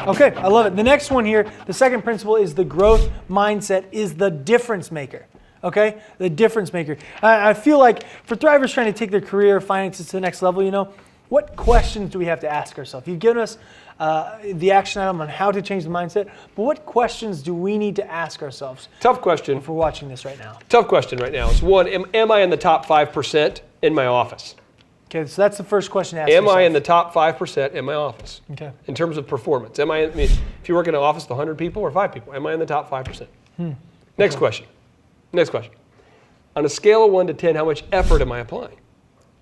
Okay, I love it. The next one here, the second principle is the growth mindset is the difference maker. Okay, the difference maker. I feel like for thrivers trying to take their career finances to the next level, what questions do we have to ask ourselves? You've given us the action item on how to change the mindset, but what questions do we need to ask ourselves? Tough question. If we're watching this right now. Tough question right now. It's one, am I in the top 5% in my office? Okay, so that's the first question to ask Am yourself. I in the top 5% in my office? Okay. In terms of performance. If you work in an office with 100 people or 5 people, am I in the top 5%? Next question. On a scale of 1 to 10, how much effort am I applying?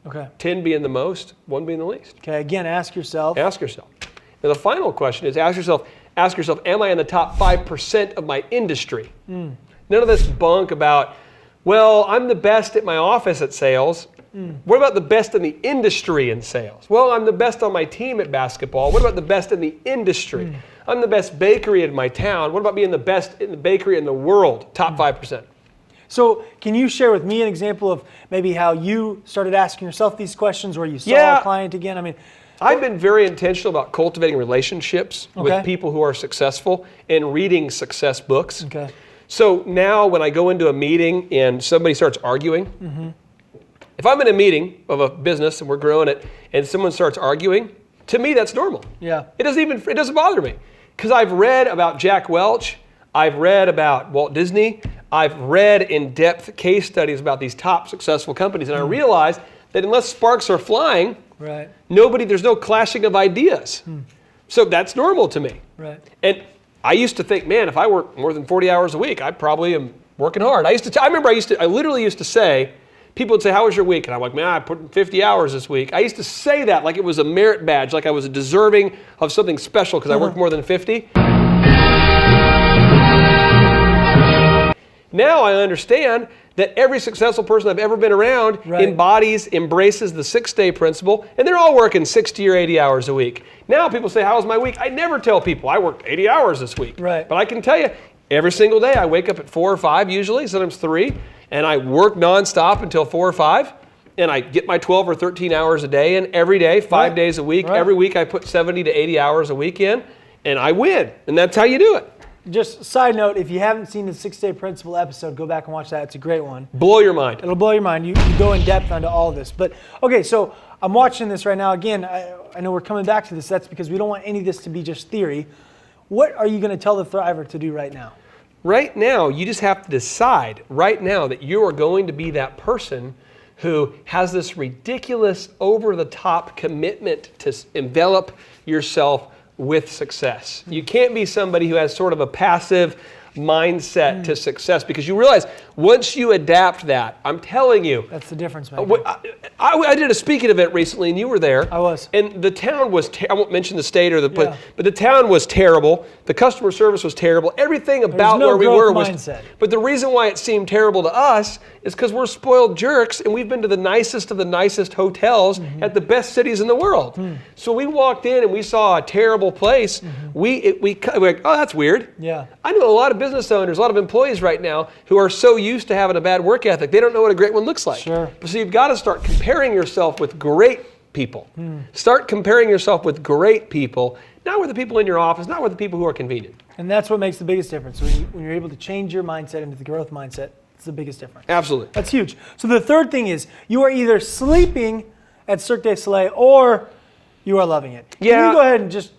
Okay. 10 being the most, 1 being the least. Okay, again, ask yourself. Ask yourself. Now the final question is ask yourself, am I in the top 5% of my industry? None of this bunk about, well, I'm the best at my office at sales. What about the best in the industry in sales? Well, I'm the best on my team at basketball. What about the best in the industry? I'm the best bakery in my town. What about being the best in the bakery in the world? Top 5%. So can you share with me an example of maybe how you started asking yourself these questions, where you saw a client again? I've been very intentional about cultivating relationships with people who are successful and reading success books. Okay. So now when I go into a meeting and somebody starts arguing, if I'm in a meeting of a business and we're growing it and someone starts arguing, to me that's normal. Yeah. It doesn't bother me because I've read about Jack Welch, I've read about Walt Disney, I've read in-depth case studies about these top successful companies, and I realize that unless sparks are flying, there's no clashing of ideas. So that's normal to me. Right. And I used to think, man, if I work more than 40 hours a week, I probably am working hard. I literally used to say, people would say, how was your week? And I'm like, man, I put in 50 hours this week. I used to say that like it was a merit badge, like I was deserving of something special because I worked more than 50. Now I understand that every successful person I've ever been around embraces the 6-day principle, and they're all working 60 or 80 hours a week. Now people say, how was my week? I never tell people I worked 80 hours this week. Right. But I can tell you, every single day I wake up at 4 or 5 usually, sometimes 3, and I work nonstop until 4 or 5, and I get my 12 or 13 hours a day in every day, 5 days a week. Every week I put 70 to 80 hours a week in, and I win. And that's how you do it. Just side note, if you haven't seen the 6-Day Principle episode, go back and watch that. It's a great one. Blow your mind. It'll blow your mind. You go in depth onto all of this. But, okay, so I'm watching this right now. Again, I know we're coming back to this. That's because we don't want any of this to be just theory. What are you going to tell the Thriver to do right now? Right now, you just have to decide right now that you are going to be that person who has this ridiculous, over-the-top commitment to envelop yourself with success. You can't be somebody who has sort of a passive mindset to success, because you realize once you adapt that, I'm telling you. That's the difference, man. I did a speaking event recently and you were there. I was. And the town was, I won't mention the state or the place, but the town was terrible. The customer service was terrible. Everything about where we were was mindset. But the reason why it seemed terrible to us is because we're spoiled jerks and we've been to the nicest of the nicest hotels at the best cities in the world. So we walked in and we saw a terrible place. We're like, oh, that's weird. Yeah. I know a lot of business owners, a lot of employees right now who are so used to having a bad work ethic, they don't know what a great one looks like. Sure. So you've got to start comparing yourself with great people. Start comparing yourself with great people, not with the people in your office, not with the people who are convenient. And that's what makes the biggest difference. When you're able to change your mindset into the growth mindset, it's the biggest difference. Absolutely. That's huge. So the third thing is you are either sleeping at Cirque du Soleil or you are loving it. Yeah. Can you go ahead and just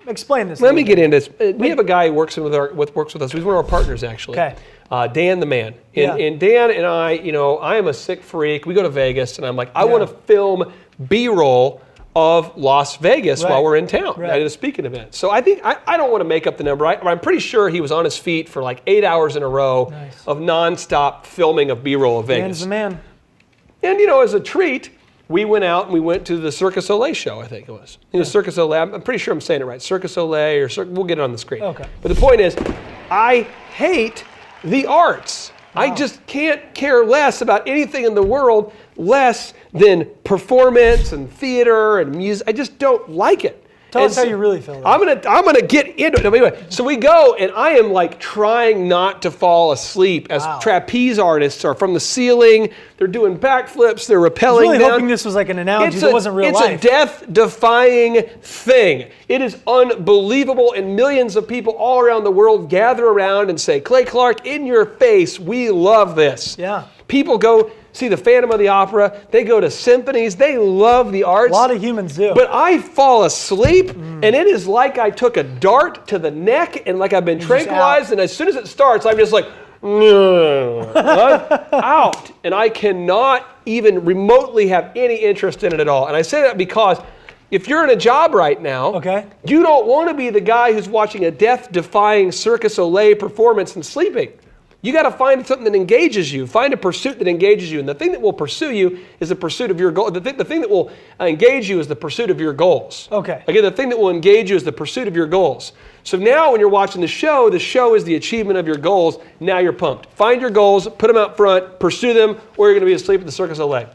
explain this? Let me get into this. We have a guy who works with us. He's one of our partners, actually. Okay. Dan the man. And Dan and I, I am a sick freak. We go to Vegas, and I'm like, I want to film B-roll of Las Vegas while we're in town. I did a speaking event. So I think, I don't want to make up the number. I'm pretty sure he was on his feet for like 8 hours in a row of nonstop filming of B-roll of Vegas. Dan's the man. And, as a treat, we went out and we went to the Cirque du Soleil show, I think it was. Cirque du Soleil, I'm pretty sure I'm saying it right. Cirque du Soleil we'll get it on the screen. Okay. But the point is, I hate the arts. Wow. I just can't care less about anything in the world less than performance and theater and music. I just don't like it. Tell us how you really feel. I'm gonna get into it. Anyway, so we go, and I am like trying not to fall asleep as trapeze artists are from the ceiling. They're doing backflips. They're rappelling I was really down. hoping this was like an analogy that wasn't real life. It's a death-defying thing. It is unbelievable, and millions of people all around the world gather around and say, Clay Clark, in your face, we love this. Yeah. People go see the Phantom of the Opera. They go to symphonies. They love the arts. A lot of humans do. But I fall asleep, and it is like I took a dart to the neck, and like I've been tranquilized, and as soon as it starts, I'm just like, out. And I cannot even remotely have any interest in it at all. And I say that because if you're in a job right now, you don't want to be the guy who's watching a death-defying Circus Olay performance and sleeping. You got to find something that engages you. Find a pursuit that engages you. And the thing that will pursue you is the pursuit of your goal. The thing that will engage you is the pursuit of your goals. Okay. Again, the thing that will engage you is the pursuit of your goals. So now when you're watching the show is the achievement of your goals. Now you're pumped. Find your goals, put them out front, pursue them, or you're going to be asleep at the Circus Olay.